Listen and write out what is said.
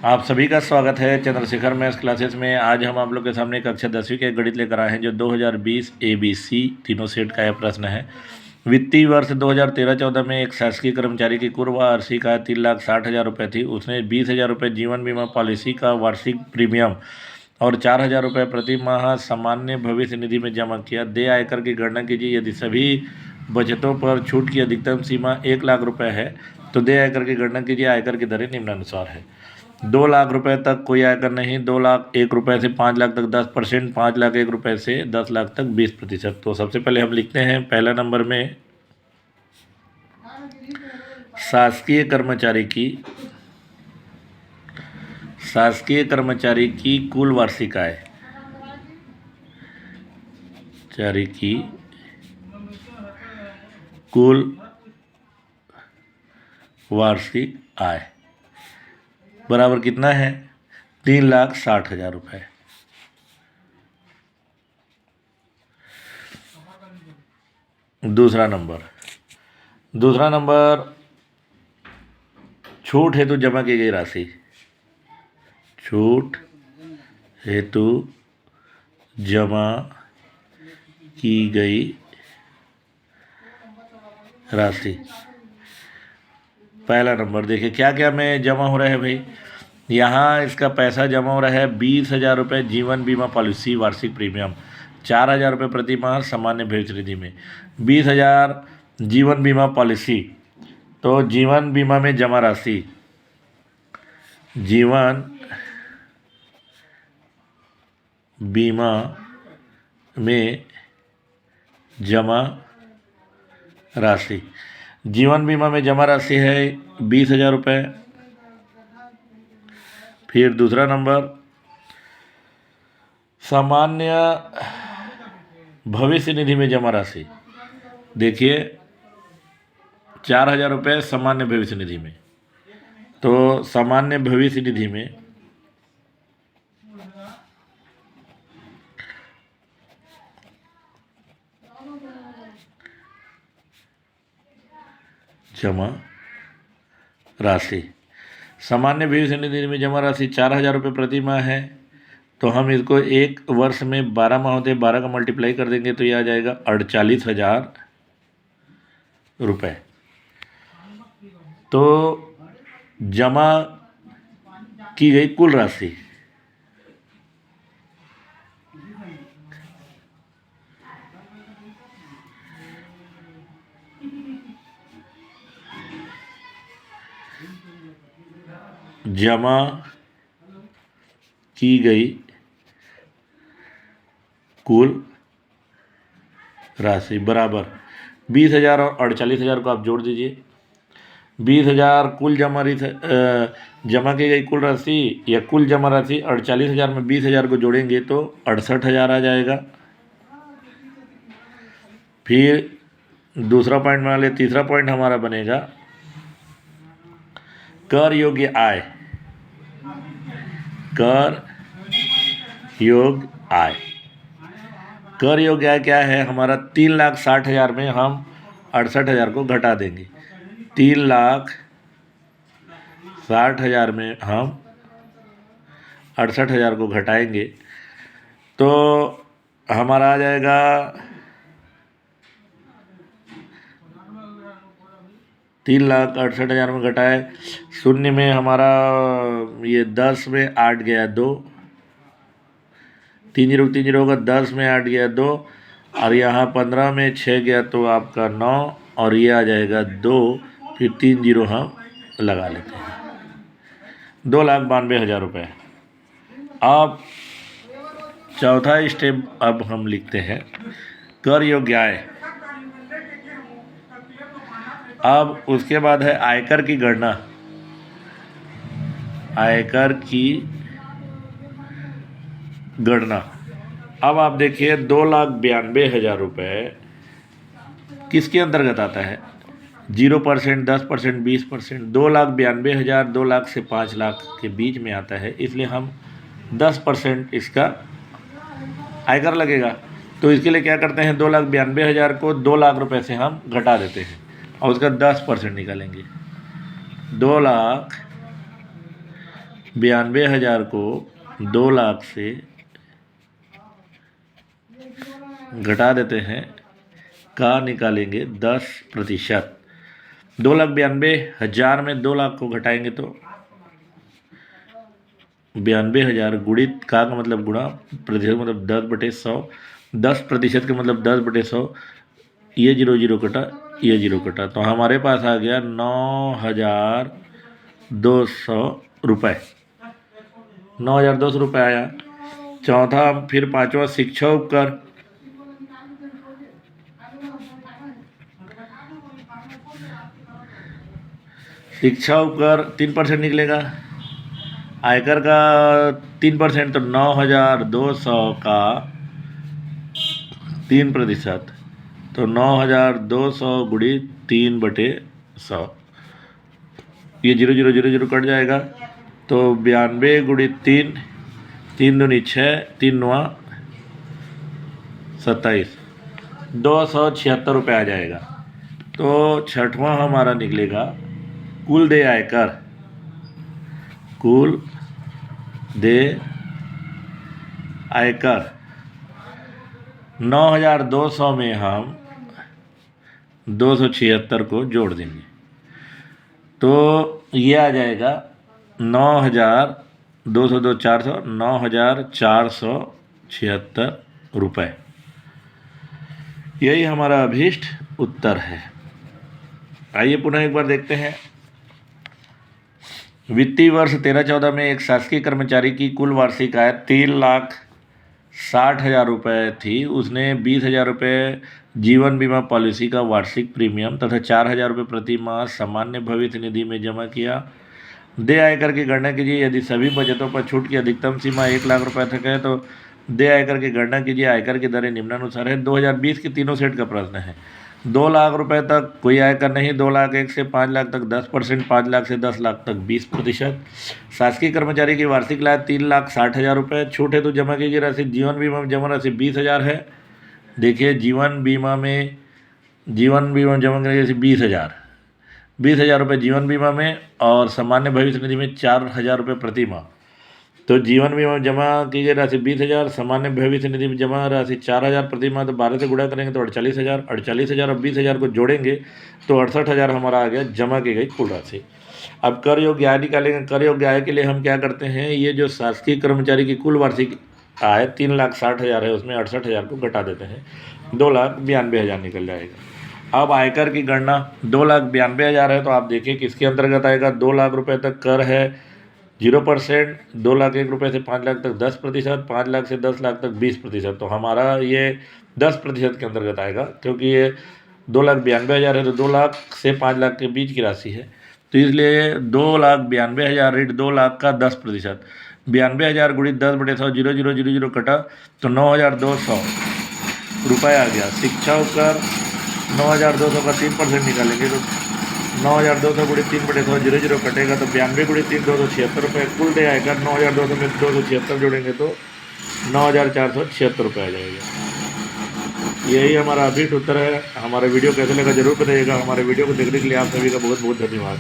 आप सभी का स्वागत है चंद्रशेखर मैथ्स क्लासेस में। आज हम आप लोग के सामने कक्षा 10वीं के गणित लेकर आए हैं जो 2020 ABC तीनों सेट का यह प्रश्न है। वित्तीय वर्ष 2013-14 में एक शासकीय कर्मचारी की कुल वार्षिक आय 3,60,000 रुपये थी। उसने 20,000 रुपये जीवन बीमा पॉलिसी का वार्षिक प्रीमियम और 4,000 रुपये प्रति माह सामान्य भविष्य निधि में जमा किया। देय आयकर की गणना कीजिए। यदि सभी बचतों पर छूट की अधिकतम सीमा 1,00,000 रुपये है तो देय आयकर की गणना कीजिए। आयकर की दरें निम्नानुसार है। 2,00,000 रुपये तक कोई आयकर नहीं, 2,01,000 रुपये से 5,00,000 तक 10%, 5,01,000 रुपये से 10,00,000 तक 20%। तो सबसे पहले हम लिखते हैं पहला नंबर में शासकीय कर्मचारी की कुल वार्षिक आय, कुल वार्षिक आय बराबर कितना है? 3,60,000 रुपये। दूसरा नंबर छूट हेतु जमा की गई राशि, छूट हेतु जमा की गई राशि। पहला नंबर देखिए क्या क्या में जमा हो रहा है भाई। यहाँ इसका पैसा जमा हो रहा है 20,000 रुपये जीवन बीमा पॉलिसी वार्षिक प्रीमियम, 4,000 रुपये प्रति माह सामान्य भविष्य निधि में। 20,000 जीवन बीमा पॉलिसी, तो जीवन बीमा में जमा राशि, जीवन बीमा में जमा राशि, जीवन बीमा में जमा राशि है 20,000 रुपये। फिर दूसरा नंबर सामान्य भविष्य निधि में जमा राशि, देखिए 4,000 रुपये सामान्य भविष्य निधि में। तो सामान्य भविष्य निधि में जमा राशि, सामान्य भविष्य निधि में जमा राशि 4,000 रुपये प्रति माह है। तो हम इसको एक वर्ष में 12 माह होते हैं, 12 का मल्टीप्लाई कर देंगे तो ये आ जाएगा 48,000 रुपये। तो जमा की गई कुल राशि, जमा की गई कुल राशि बराबर 20,000 और 48,000 को आप जोड़ दीजिए। 20,000 कुल जमा की गई कुल राशि या कुल जमा राशि, 48,000 में 20,000 को जोड़ेंगे तो 68,000 आ जाएगा। फिर दूसरा पॉइंट बना ले। तीसरा पॉइंट हमारा बनेगा कर योग्य आय, कर योग्य आय। कर योग्य आय क्या है हमारा? 3,60,000 में हम 68,000 को घटा देंगे। 3,60,000 में हम 68,000 को घटाएंगे तो हमारा आ जाएगा 3,68,000 में घटाए, शून्य में हमारा ये 10 में 8 गया 2, 3 0 3 0 होगा, 10 में 8 गया 2 और यहाँ 15 में 6 गया तो आपका 9 और ये आ जाएगा 2। फिर 3 0 हम लगा लेते हैं, 2,92,000 रुपये। अब चौथा स्टेप अब हम लिखते हैं कर योग्य आय। अब उसके बाद है आयकर की गणना। आयकर की गणना, अब आप देखिए 2,92,000 रुपये किसके अंतर्गत आता है? 0%, 10%, 20%। 2,92,000 2 लाख से 5 लाख के बीच में आता है, इसलिए हम 10% इसका आयकर लगेगा। तो इसके लिए क्या करते हैं, 2,92,000 को 2 लाख रुपए से हम घटा देते हैं और उसका 10% निकालेंगे। 92,000 को 2 लाख से घटा देते हैं का निकालेंगे 10%। 2,92,000 में 2 लाख को घटाएंगे तो 92,000 गुणित का मतलब गुणा, प्रतिशत मतलब 10/100, 10% का मतलब 10/100, ये 0 कटा, ये 0 कटा, तो हमारे पास आ गया 9,200 रुपये। 9,200 रुपये आया। चौथा फिर पांचवा शिक्षा उपकर। शिक्षा उपकर 3% निकलेगा, आयकर का 3%, तो 9,200 का 3%, तो 9,200 गुणित 3/100, ये 0 कट जाएगा, तो 92 गुणित 3, 3 दूनी 6, 3 9 27, 276 रुपये आ जाएगा। तो छठवां हमारा निकलेगा कुल देय आयकर। कुल देय आयकर 9,200 में हम 276 को जोड़ देंगे, तो ये आ जाएगा 9,200 2 400, 9,476 रुपये। यही हमारा अभीष्ट उत्तर है। आइए पुनः एक बार देखते हैं। वित्तीय वर्ष 13-14 में एक शासकीय कर्मचारी की कुल वार्षिक आय 3,60,000 रुपये थी। उसने 20,000 रुपये जीवन बीमा पॉलिसी का वार्षिक प्रीमियम तथा 4,000 रुपये प्रति माह सामान्य भविष्य निधि में जमा किया। देय आयकर की गणना कीजिए। यदि सभी बचतों पर छूट की अधिकतम सीमा 1 लाख रुपये तक है तो देय आयकर की गणना कीजिए। आयकर की दरें निम्नानुसार है। 2020 के तीनों सेट का प्रश्न है। 2 लाख रुपए तक कोई आयकर नहीं, 2 लाख 1 से 5 लाख तक 10%, 5 लाख से 10 लाख तक 20%। शासकीय कर्मचारी की वार्षिक आय 3,60,000 रुपये। छूट हेतु जमा की गई राशि जीवन बीमा में जमा राशि 20,000 है। देखिए जीवन बीमा में जमा करने की राशि 20,000 रुपये जीवन बीमा में, और सामान्य भविष्य निधि में 4,000 रुपये प्रति माह। तो जीवन बीमा में जमा की गई राशि 20,000, सामान्य भविष्य निधि में जमा राशि 4,000 प्रति माह, तो 12 से गुणा करेंगे तो 48,000 और 20,000 को जोड़ेंगे तो 68,000 हमारा आ गया जमा की गई कुल राशि। अब कर योग्य आय निकालेंगे। कर योग्य आय के लिए हम क्या करते हैं, ये जो शासकीय कर्मचारी की कुल वार्षिक आय 3,60,000 है, उसमें 68,000 को घटा देते हैं, 2,92,000 निकल जाएगा। अब आयकर की गणना 2,92,000 है, तो आप देखिए किसके अंतर्गत आएगा। 2 लाख रुपये तक कर है 0%, 2 लाख 1 रुपये से 5 लाख तक 10%, 5 लाख से 10 लाख तक 20%, तो हमारा ये 10% के अंतर्गत आएगा, क्योंकि ये 2,92,000 है तो 2 लाख से 5 लाख के बीच की राशि है, तो इसलिए 2,92,000 × 2 लाख का 10%, 92,000 गुणित 10/100, 0 कटा, तो 9,200 रुपये आ गया। शिक्षा कर 9,200 का 3% निकालेंगे तो 9,200 गुणित 3/100, 0 कटेगा, तो 92 गुणित 3 276 रुपये। कुल देय आयकर 9,200 में 276 जोड़ेंगे तो 9,476 रुपये आ जाएगा। यही हमारा अभीष्ट उत्तर है। हमारे वीडियो कैसे लगा जरूर बताइएगा। हमारे वीडियो को देखने के लिए आप सभी का बहुत बहुत धन्यवाद।